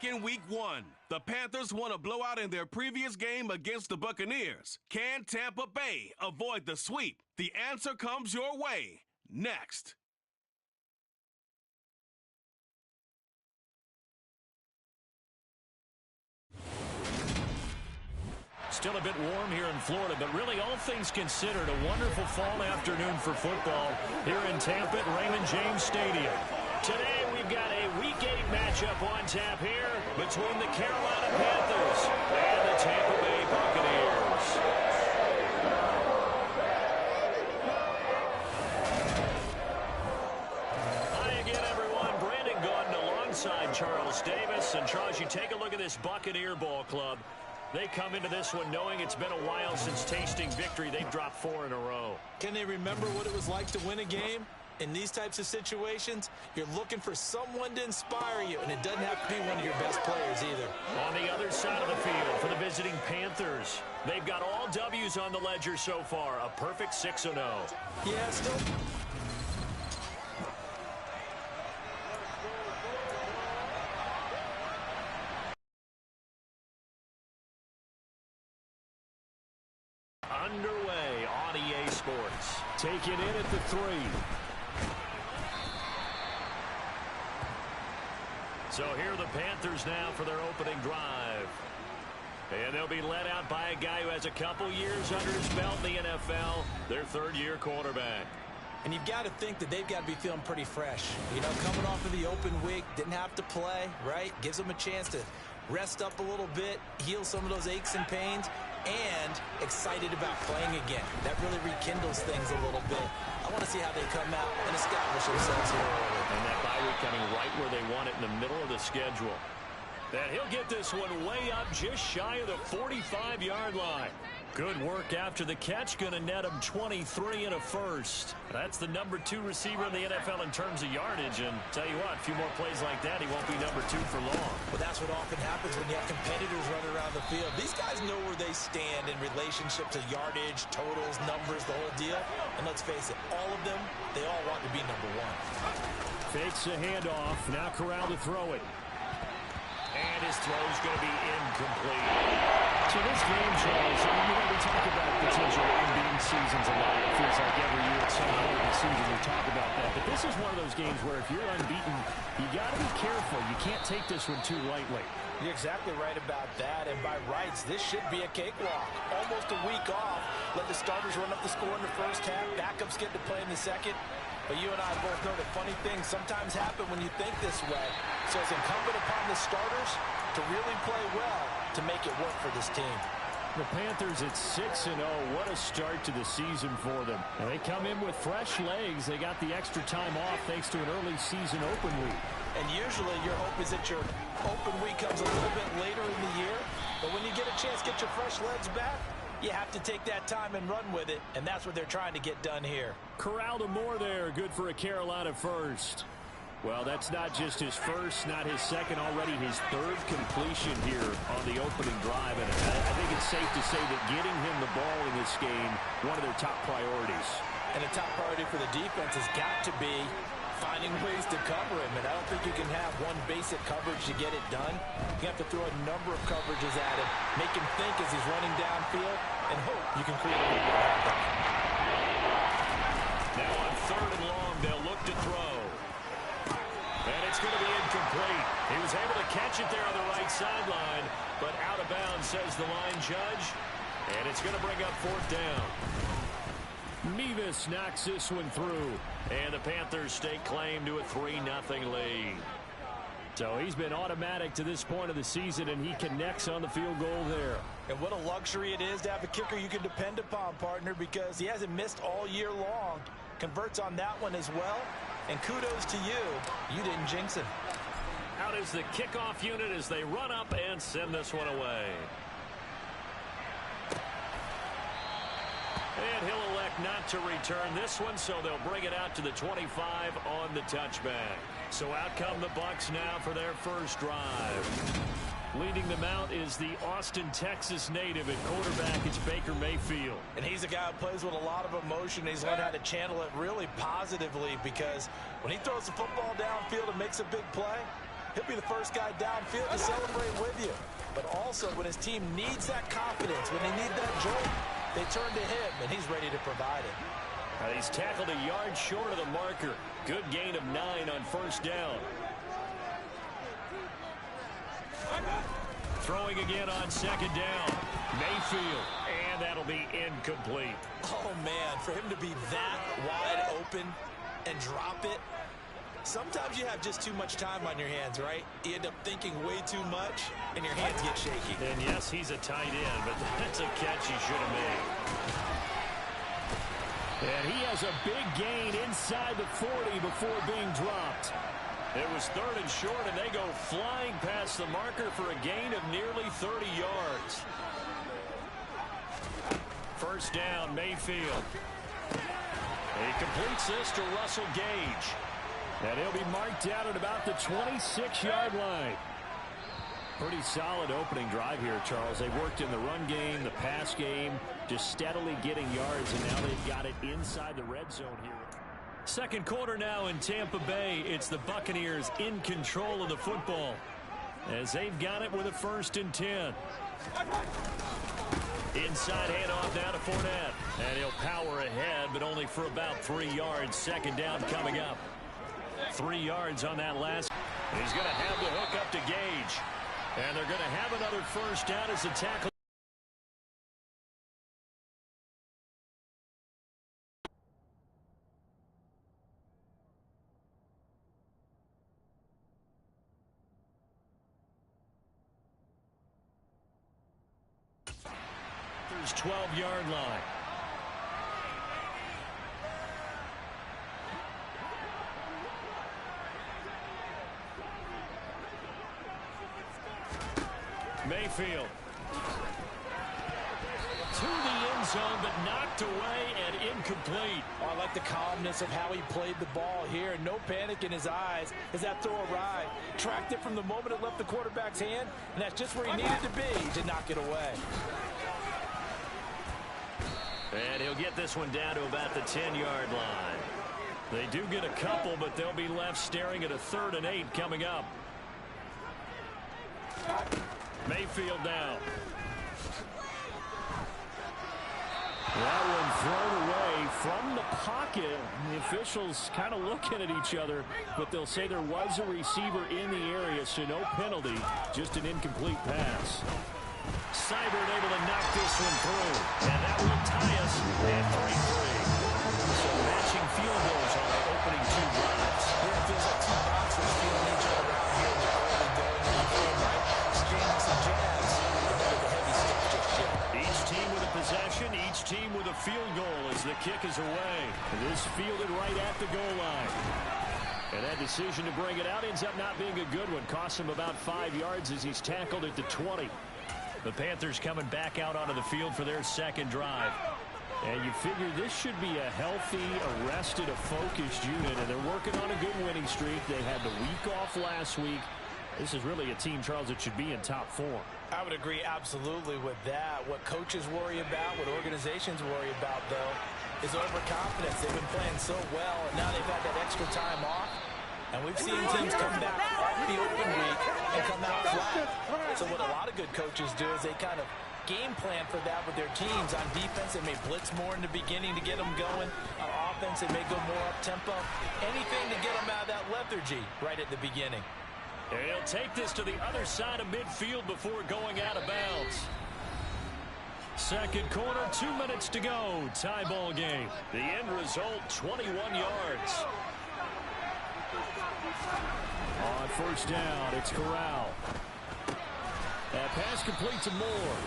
in Week 1. The Panthers won a blowout in their previous game against the Buccaneers. Can Tampa Bay avoid the sweep? The answer comes your way next. Still a bit warm here in Florida, but really all things considered, a wonderful fall afternoon for football here in Tampa at Raymond James Stadium. Today we've got a Week 8 matchup on tap here between the Carolina Panthers and the Tampa Bay Buccaneers. Hi again, everyone. Brandon Gordon alongside Charles Davis. And Charles, you take a look at this Buccaneer ball club. They come into this one knowing it's been a while since tasting victory. They've dropped 4 in a row. Can they remember what it was like to win a game? In these types of situations, you're looking for someone to inspire you, and it doesn't have to be one of your best players either. On the other side of the field for the visiting Panthers, they've got all W's on the ledger so far, a perfect 6-0. Yeah, still... Underway on EA Sports. Take it in at the 3. So here are the Panthers now for their opening drive. And they'll be led out by a guy who has a couple years under his belt in the NFL, their third-year quarterback. And you've got to think that they've got to be feeling pretty fresh. You know, coming off of the open week, didn't have to play, right? Gives them a chance to rest up a little bit, heal some of those aches and pains, and excited about playing again. That really rekindles things a little bit. I want to see how they come out and establish themselves here early. And that bye week coming right where they want it in the middle of the schedule. And he'll get this one way up just shy of the 45-yard line. Good work after the catch. Going to net him 23 and a first. That's the number 2 receiver in the NFL in terms of yardage. And tell you what, a few more plays like that, he won't be number 2 for long. Well, that's what often happens when you have competitors running around the field. These guys know where they stand in relationship to yardage, totals, numbers, the whole deal. And let's face it, all of them, they all want to be number 1. Fakes a handoff. Now Corral to throw it. And his throw's going to be incomplete. So this game, Charles, we talk about potential unbeaten seasons a lot. It feels like every year at some point in the season we talk about that. But this is one of those games where if you're unbeaten, you got to be careful. You can't take this one too lightly. You're exactly right about that. And by rights, this should be a cakewalk. Almost a week off. Let the starters run up the score in the first half. Backups get to play in the second. But you and I both know that funny things sometimes happen when you think this way. So it's incumbent upon the starters to really play well to make it work for this team. The Panthers at 6-0. What a start to the season for them. And they come in with fresh legs. They got the extra time off thanks to an early season open week. And usually your hope is that your open week comes a little bit later in the year. But when you get a chance to get your fresh legs back, you have to take that time and run with it, and that's what they're trying to get done here. Corral to Moore there, good for a Carolina first. Well, that's not just his first, not his second, already his 3rd completion here on the opening drive. And I think it's safe to say that getting him the ball in this game, one of their top priorities. And a top priority for the defense has got to be finding ways to cover him. And I don't think you can have one basic coverage to get it done. You have to throw a number of coverages at him, make him think as he's running downfield, and hope you can create a little bit of havoc. Now on 3rd and long, they'll look to throw. And it's going to be incomplete. He was able to catch it there on the right sideline, but out of bounds, says the line judge. And it's going to bring up 4th down. Mevis knocks this one through. And the Panthers stake claim to a 3-0 lead. So he's been automatic to this point of the season, and he connects on the field goal there. And what a luxury it is to have a kicker you can depend upon, partner, because he hasn't missed all year long. Converts on that one as well. And kudos to you. You didn't jinx him. Out is the kickoff unit as they run up and send this one away. And he'll elect not to return this one, so they'll bring it out to the 25 on the touchback. So out come the Bucs now for their first drive. Leading them out is the Austin, Texas native at quarterback. It's Baker Mayfield. And he's a guy who plays with a lot of emotion. He's learned how to channel it really positively, because when he throws the football downfield and makes a big play, He'll be the first guy downfield to celebrate with you. But also, when his team needs that confidence, when they need that jolt, they turn to him, and he's ready to provide it. He's tackled a yard short of the marker. Good gain of 9 on first down. Throwing again on second down. Mayfield, and that'll be incomplete. Oh, man, for him to be that wide open and drop it, sometimes you have just too much time on your hands, right? You end up thinking way too much, and your hands get shaky. And yes, he's a tight end, but that's a catch he should have made. And he has a big gain inside the 40 before being dropped. It was 3rd and short, and they go flying past the marker for a gain of nearly 30 yards. First down, Mayfield. He completes this to Russell Gage. And he'll be marked down at about the 26-yard line. Pretty solid opening drive here, Charles. They've worked in the run game, the pass game, just steadily getting yards, and now they've got it inside the red zone here. Second quarter now in Tampa Bay. It's the Buccaneers in control of the football as they've got it with a 1st and 10. Inside handoff now to Fournette. And he'll power ahead, but only for about 3 yards. Second down coming up. 3 yards on that last. He's going to have the hook up to Gage. And they're going to have another first down as the tackle. There's 12-yard line. Mayfield to the end zone, but knocked away and incomplete. Oh, I like the calmness of how he played the ball here. No panic in his eyes as that throw arrived. Tracked it from the moment it left the quarterback's hand, and that's just where he needed to be to knock it away. And he'll get this one down to about the 10-yard line. They do get a couple, but they'll be left staring at a 3rd and 8 coming up. Mayfield now. That one thrown away from the pocket. The officials kind of looking at each other, but they'll say there was a receiver in the area, so no penalty, just an incomplete pass. Seibert able to knock this one through, and that will tie us at 3-3. So matching field goals on the opening 2 drives. Yeah, it feels like 2 boxers feeling each other out here in the early going of the game, right? Exchanging some jabs. Remember the heavy stuff just yet. Each team with a possession, each team with a field goal as the kick is away. This fielded right at the goal line. And that decision to bring it out ends up not being a good one. Costs him about 5 yards as he's tackled at the 20. The Panthers coming back out onto the field for their second drive. And you figure this should be a healthy, arrested, a focused unit, and they're working on a good winning streak. They had the week off last week. This is really a team, Charles, that should be in top form. I would agree absolutely with that. What coaches worry about, what organizations worry about, though, is overconfidence. They've been playing so well, and now they've had that extra time off. And we've seen teams come back off the open week and come out flat. So what a lot of good coaches do is they kind of game plan for that with their teams. On defense, they may blitz more in the beginning to get them going. On offense, they may go more up-tempo. Anything to get them out of that lethargy right at the beginning. And he'll take this to the other side of midfield before going out of bounds. Second quarter, 2 minutes to go. Tie ball game. The end result, 21 yards. On first down, it's Corral. That pass complete to Moore.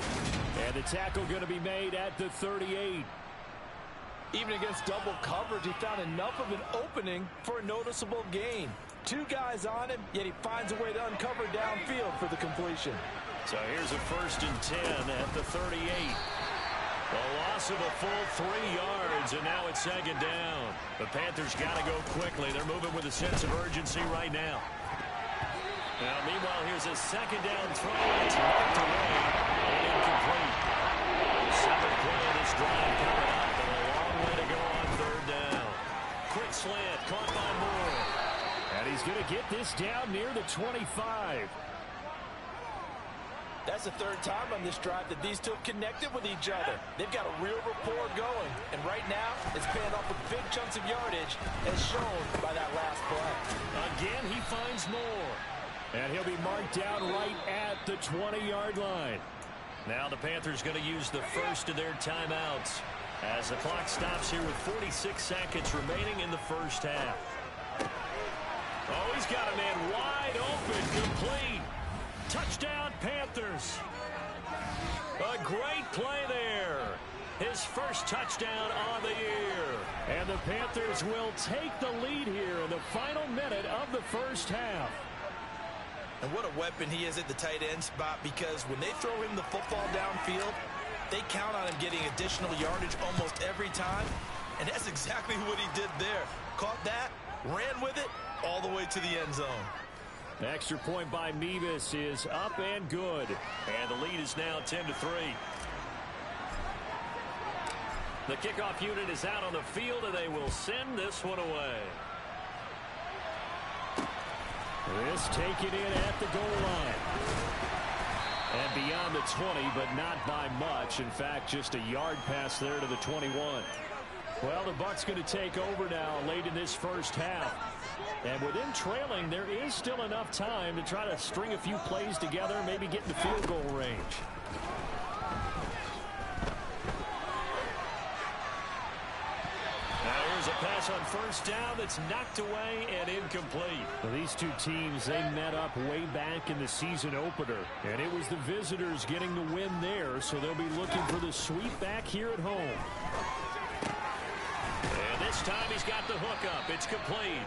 And the tackle going to be made at the 38. Even against double coverage, he found enough of an opening for a noticeable gain. 2 guys on him, yet he finds a way to uncover downfield for the completion. So here's a 1st and 10 at the 38. The loss of a full 3 yards, and now it's second down. The Panthers got to go quickly. They're moving with a sense of urgency right now. Now, meanwhile, here's a second down throw. It's knocked away and incomplete. 7th play of this drive coming up, and a long way to go on 3rd down. Quick slant, caught by Moore. And he's going to get this down near the 25. That's the third time on this drive that these two have connected with each other. They've got a real rapport going. And right now, it's paying off with big chunks of yardage, as shown by that last play. Again, he finds more. And he'll be marked down right at the 20-yard line. Now the Panthers going to use the first of their timeouts as the clock stops here with 46 seconds remaining in the first half. Oh, he's got a man wide open, complete. Touchdown, Panthers. A great play there. His first touchdown on the year. And the Panthers will take the lead here in the final minute of the first half. And what a weapon he is at the tight end spot, because when they throw him the football downfield, they count on him getting additional yardage almost every time. And that's exactly what he did there. Caught that, ran with it, all the way to the end zone. The extra point by Mevis is up and good. And the lead is now 10-3. The kickoff unit is out on the field, and they will send this one away. This taken in at the goal line. And beyond the 20, but not by much. In fact, just a yard pass there to the 21. Well, the Bucs going to take over now late in this first half. And with them trailing, there is still enough time to try to string a few plays together, maybe get in the field goal range. Now here's a pass on first down that's knocked away and incomplete. Well, these two teams, they met up way back in the season opener. And it was the visitors getting the win there, so they'll be looking for the sweep back here at home. And this time he's got the hook up. It's complete.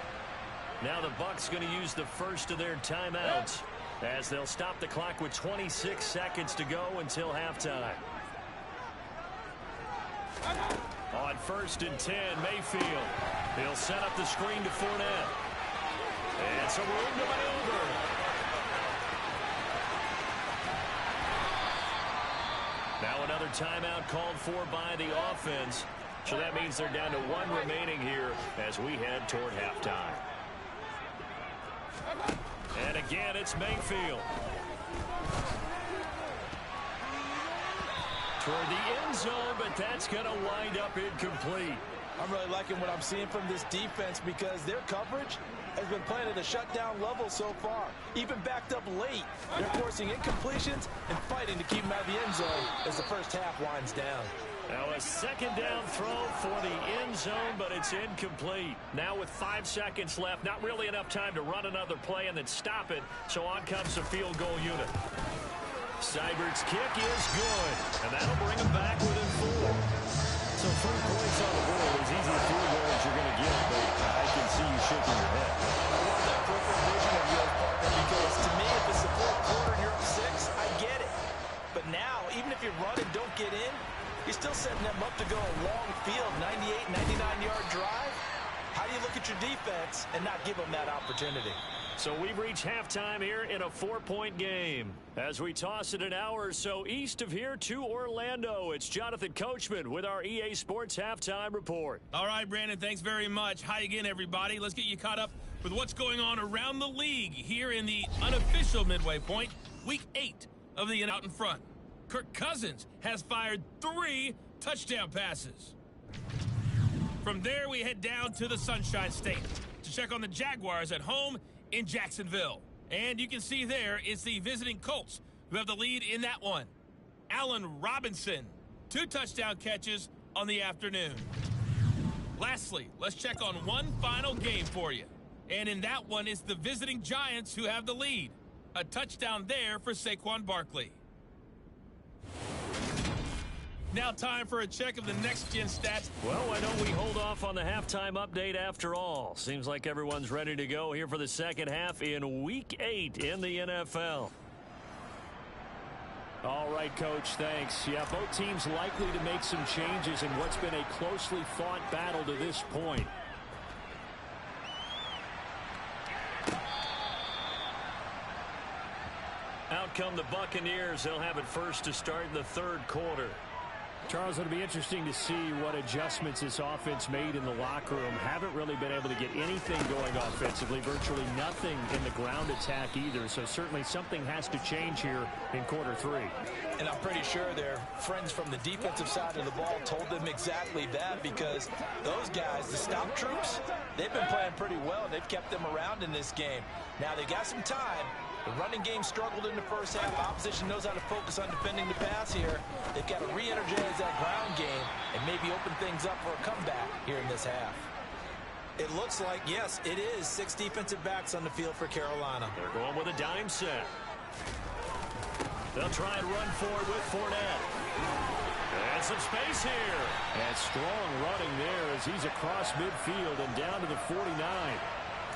Now the Bucs going to use the first of their timeouts as they'll stop the clock with 26 seconds to go until halftime. On 1st and 10, Mayfield. He'll set up the screen to Fournette. And some room to maneuver. Now another timeout called for by the offense. So that means they're down to one remaining here as we head toward halftime. And again, it's Mayfield. Toward the end zone, but that's going to wind up incomplete. I'm really liking what I'm seeing from this defense, because their coverage has been playing at a shutdown level so far. Even backed up late, they're forcing incompletions and fighting to keep them out of the end zone as the first half winds down. Now a second down throw for the end zone, but it's incomplete. Now with 5 seconds left, not really enough time to run another play and then stop it, so on comes the field goal unit. Seibert's kick is good, and that'll bring him back within 4. So 3 points on the board, as easy a field goal as you're going to get, but I can see you shaking your head. I love that perfect vision of yours, partner, because to me, if it's the fourth quarter and you're up 6, I get it. But now, even if you run and don't get in, you're still setting them up to go a long field, 98, 99-yard drive. How do you look at your defense and not give them that opportunity? So we've reached halftime here in a 4-point game. As we toss it an hour or so east of here to Orlando, it's Jonathan Coachman with our EA Sports Halftime Report. All right, Brandon, thanks very much. Hi again, everybody. Let's get you caught up with what's going on around the league here in the unofficial midway point, Week 8 of the Out in Front. Kirk Cousins has fired 3 touchdown passes. From there, we head down to the Sunshine State to check on the Jaguars at home in Jacksonville. And you can see there it's the visiting Colts who have the lead in that one. Allen Robinson, 2 touchdown catches on the afternoon. Lastly, let's check on one final game for you. And in that one, it's the visiting Giants who have the lead. A touchdown there for Saquon Barkley. Now time for a check of the next-gen stats. Well, why don't we hold off on the halftime update after all? Seems like everyone's ready to go here for the second half in Week 8 in the NFL. All right, Coach, thanks. Yeah, both teams likely to make some changes in what's been a closely fought battle to this point. Out come the Buccaneers. They'll have it first to start in the third quarter. Charles, it'll be interesting to see what adjustments this offense made in the locker room. Haven't really been able to get anything going offensively, virtually nothing in the ground attack either. So certainly something has to change here in quarter three. And I'm pretty sure their friends from the defensive side of the ball told them exactly that, because those guys, the stop troops, they've been playing pretty well. They've kept them around in this game. Now they got some time. The running game struggled in the first half. Opposition knows how to focus on defending the pass here. They've got to re-energize that ground game and maybe open things up for a comeback here in this half. It looks like, yes, it is 6 defensive backs on the field for Carolina. They're going with a dime set. They'll try and run forward with Fournette. And some space here. And strong running there as he's across midfield and down to the 49.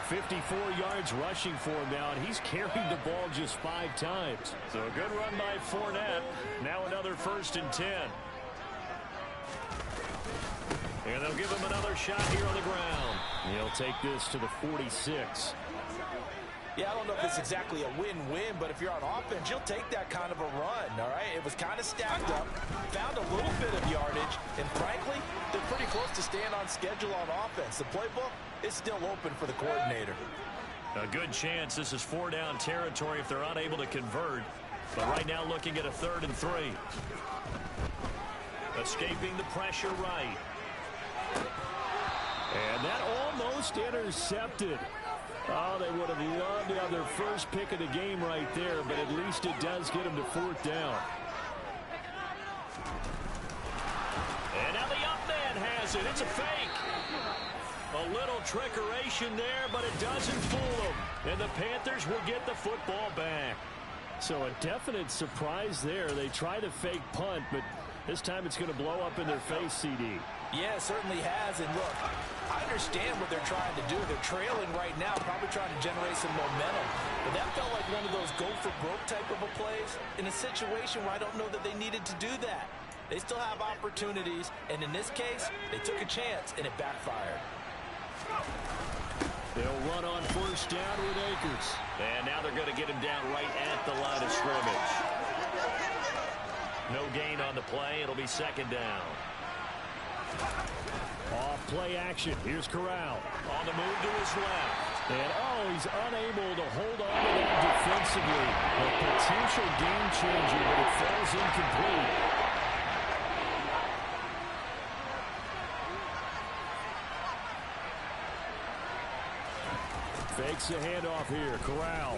54 yards rushing for him now, and he's carried the ball just 5 times. So a good run by Fournette. Now another 1st and 10. And they'll give him another shot here on the ground. He'll take this to the 46. Yeah, I don't know if it's exactly a win-win, but if you're on offense, you'll take that kind of a run, all right? It was kind of stacked up, found a little bit of yardage, and frankly, they're pretty close to staying on schedule on offense. The playbook is still open for the coordinator. A good chance this is 4-down territory if they're unable to convert. But right now looking at a 3rd and 3. Escaping the pressure right. And that almost intercepted. Oh, they would have loved to have their first pick of the game right there, but at least it does get them to 4th down. And now the up man has it. It's a fake. A little trickeration there, but it doesn't fool them. And the Panthers will get the football back. So a definite surprise there. They try the fake punt, but this time it's going to blow up in their face, CD. Yeah, it certainly has. And look, I understand what they're trying to do. They're trailing right now, probably trying to generate some momentum. But that felt like one of those go-for-broke type of a plays in a situation where I don't know that they needed to do that. They still have opportunities, and in this case, they took a chance, and it backfired. They'll run on 1st down with Akers. And now they're going to get him down right at the line of scrimmage. No gain on the play. It'll be 2nd down. Off play action. Here's Corral. On the move to his left. And, he's unable to hold on to that defensively. A potential game changer, but it falls incomplete. Fakes the handoff here. Corral.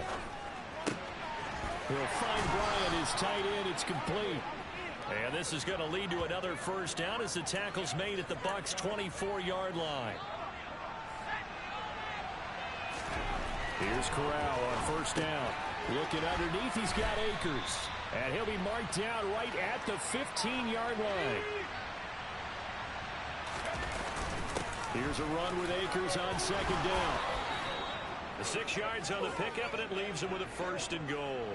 He'll find Bryant, his tight end. It's complete. And this is going to lead to another 1st down as the tackle's made at the Bucs' 24-yard line. Here's Corral on 1st down. Looking underneath, he's got Akers. And he'll be marked down right at the 15-yard line. Here's a run with Akers on 2nd down. The 6 yards on the pickup, and it leaves him with a 1st and goal.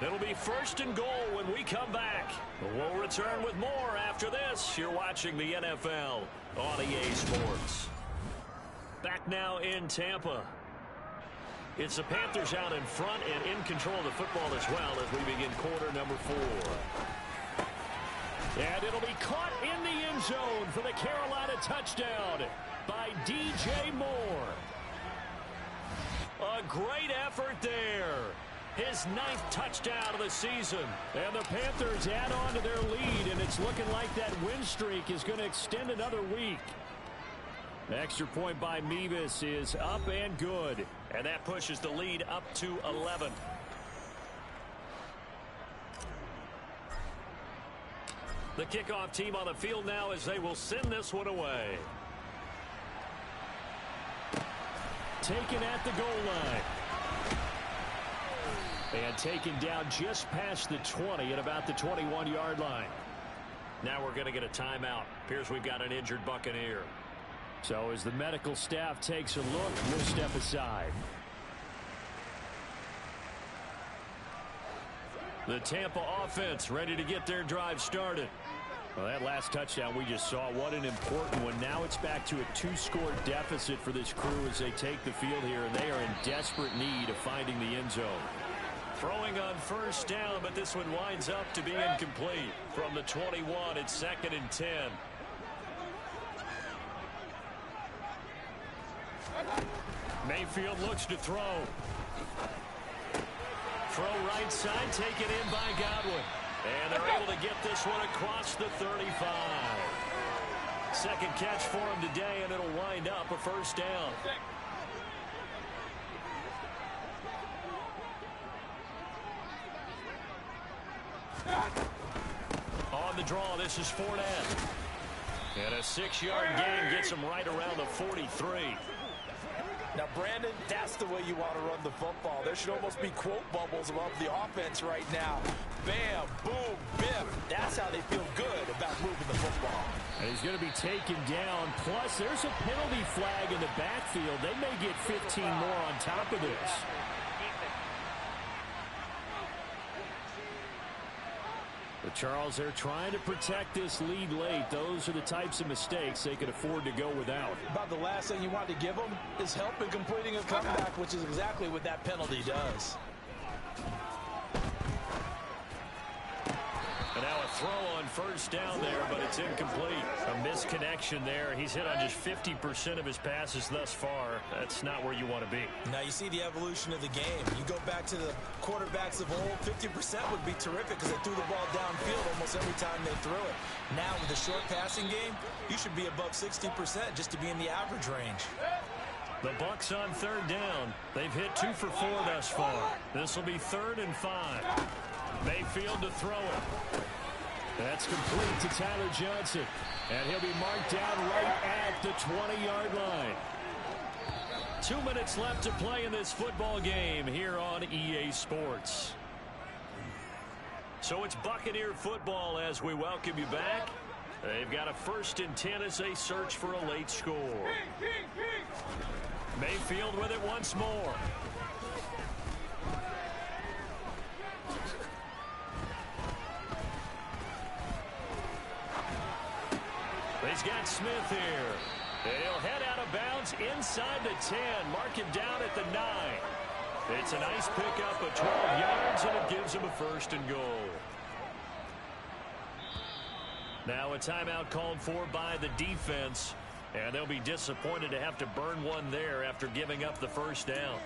It'll be 1st and goal when we come back. We'll return with more after this. You're watching the NFL on EA Sports. Back now in Tampa. It's the Panthers out in front and in control of the football as well as we begin quarter number 4. And it'll be caught in the end zone for the Carolina touchdown by DJ Moore. A great effort there. His 9th touchdown of the season. And the Panthers add on to their lead, and it's looking like that win streak is going to extend another week. Extra point by Mevis is up and good. And that pushes the lead up to 11. The kickoff team on the field now as they will send this one away. Taken at the goal line. And taken down just past the 20 at about the 21-yard line. Now we're going to get a timeout. Appears we've got an injured Buccaneer. So as the medical staff takes a look, we'll step aside. The Tampa offense ready to get their drive started. Well, that last touchdown we just saw, what an important one. Now it's back to a 2-score deficit for this crew as they take the field here, and they are in desperate need of finding the end zone. Throwing on first down, but this one winds up to be incomplete. From the 21, it's 2nd and 10. Mayfield looks to throw. Throw right side, taken in by Godwin. And they're able to get this one across the 35. Second catch for him today, and it'll wind up a first down. On the draw, this is Fournette. And a 6-yard gain gets him right around the 43. Now, Brandon, that's the way you want to run the football. There should almost be quote bubbles above the offense right now. Bam, boom, bim. That's how they feel good about moving the football. And he's going to be taken down. Plus, there's a penalty flag in the backfield. They may get 15 more on top of this. But Charles, they're trying to protect this lead late. Those are the types of mistakes they could afford to go without. About the last thing you want to give them is help in completing a comeback, which is exactly what that penalty does. And now a throw on first down there, but it's incomplete. A misconnection there. He's hit on just 50% of his passes thus far. That's not where you want to be. Now you see the evolution of the game. You go back to the quarterbacks of old, 50% would be terrific because they threw the ball downfield almost every time they threw it. Now with the short passing game, you should be above 60% just to be in the average range. The Bucs on third down. They've hit 2 for 4 thus far. This will be 3rd and 5. Mayfield to throw it. That's complete to Tyler Johnson. And he'll be marked down right at the 20-yard line. 2 minutes left to play in this football game here on EA Sports. So it's Buccaneer football as we welcome you back. They've got a 1st and 10 as they search for a late score. Mayfield with it once more. He's got Smith here. He'll head out of bounds inside the 10. Mark him down at the 9. It's a nice pickup of 12 yards, and it gives him a 1st and goal. Now a timeout called for by the defense, and they'll be disappointed to have to burn one there after giving up the 1st down.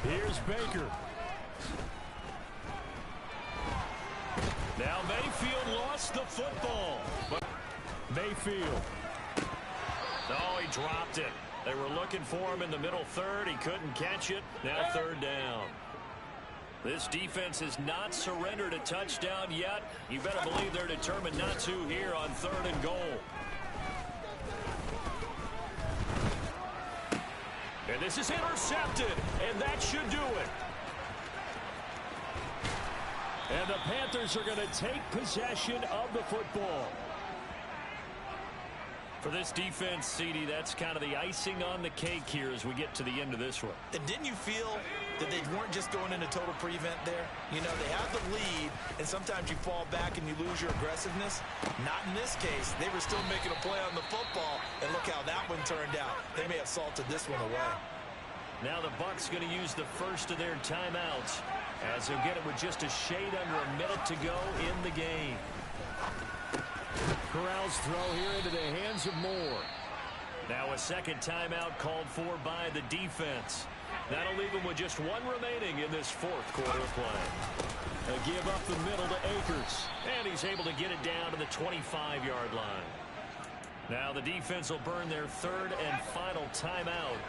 Here's Baker. Now Mayfield lost the football. But Mayfield. Oh, he dropped it. They were looking for him in the middle 3rd. He couldn't catch it. Now 3rd down. This defense has not surrendered a touchdown yet. You better believe they're determined not to here on 3rd and goal. And this is intercepted, and that should do it. And the Panthers are going to take possession of the football. For this defense, CD, that's kind of the icing on the cake here as we get to the end of this one. And didn't you feel that they weren't just going into total prevent there? You know, they have the lead, and sometimes you fall back and you lose your aggressiveness. Not in this case. They were still making a play on the football, and look how that one turned out. They may have salted this one away. Now the Bucs going to use the first of their timeouts as they'll get it with just a shade under a minute to go in the game. Corral's throw here into the hands of Moore. Now a second timeout called for by the defense. That'll leave him with just one remaining in this 4th quarter of play. A give up the middle to Akers. And he's able to get it down to the 25-yard line. Now the defense will burn their 3rd and final timeout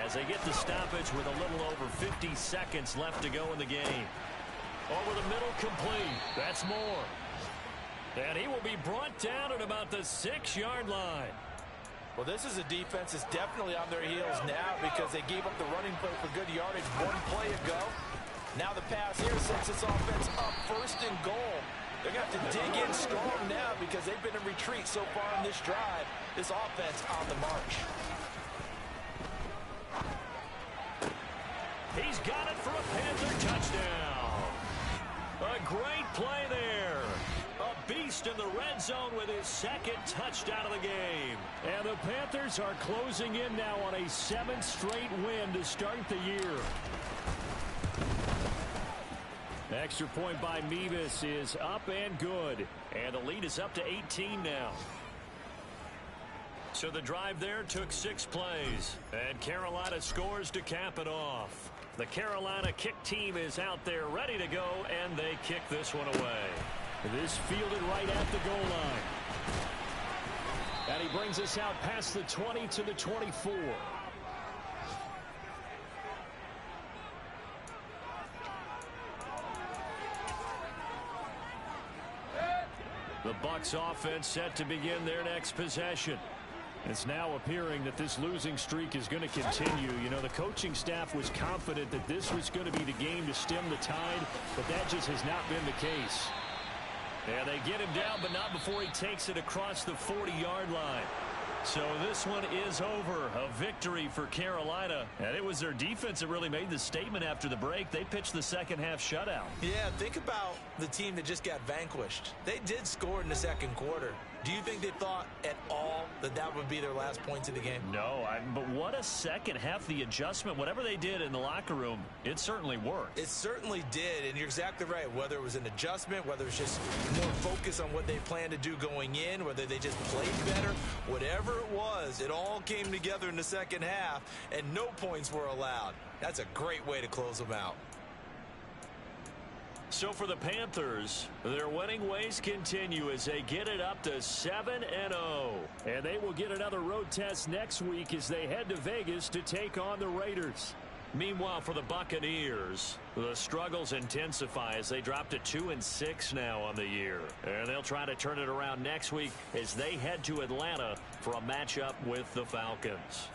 as they get the stoppage with a little over 50 seconds left to go in the game. Over the middle complete. That's Moore. And he will be brought down at about the 6-yard line. Well, this is a defense that's definitely on their heels now because they gave up the running play for good yardage one play ago. Now the pass here sets this offense up 1st and goal. They're going to have to dig in strong now because they've been in retreat so far in this drive. This offense on the march. He's got it for a Panther touchdown. A great play there. A beast in the red zone with his second touchdown of the game. And the Panthers are closing in now on a 7th straight win to start the year. Extra point by Mevis is up and good. And the lead is up to 18 now. So the drive there took 6 plays. And Carolina scores to cap it off. The Carolina kick team is out there ready to go, and they kick this one away. This fielded right at the goal line. And he brings us out past the 20 to the 24. The Bucs offense set to begin their next possession. It's now appearing that this losing streak is going to continue. You know, the coaching staff was confident that this was going to be the game to stem the tide, but that just has not been the case. Yeah, they get him down, but not before he takes it across the 40-yard line. So this one is over. A victory for Carolina. And it was their defense that really made the statement after the break. They pitched the second half shutout. Yeah, think about the team that just got vanquished. They did score in the second quarter. Do you think they thought at all that that would be their last points of the game? No, but what a second half. The adjustment, whatever they did in the locker room, it certainly worked. It certainly did, and you're exactly right. Whether it was an adjustment, whether it's just more focus on what they planned to do going in, whether they just played better, whatever it was, it all came together in the second half, and no points were allowed. That's a great way to close them out. So for the Panthers, their winning ways continue as they get it up to 7-0. And they will get another road test next week as they head to Vegas to take on the Raiders. Meanwhile, for the Buccaneers, the struggles intensify as they drop to 2-6 now on the year. And they'll try to turn it around next week as they head to Atlanta for a matchup with the Falcons.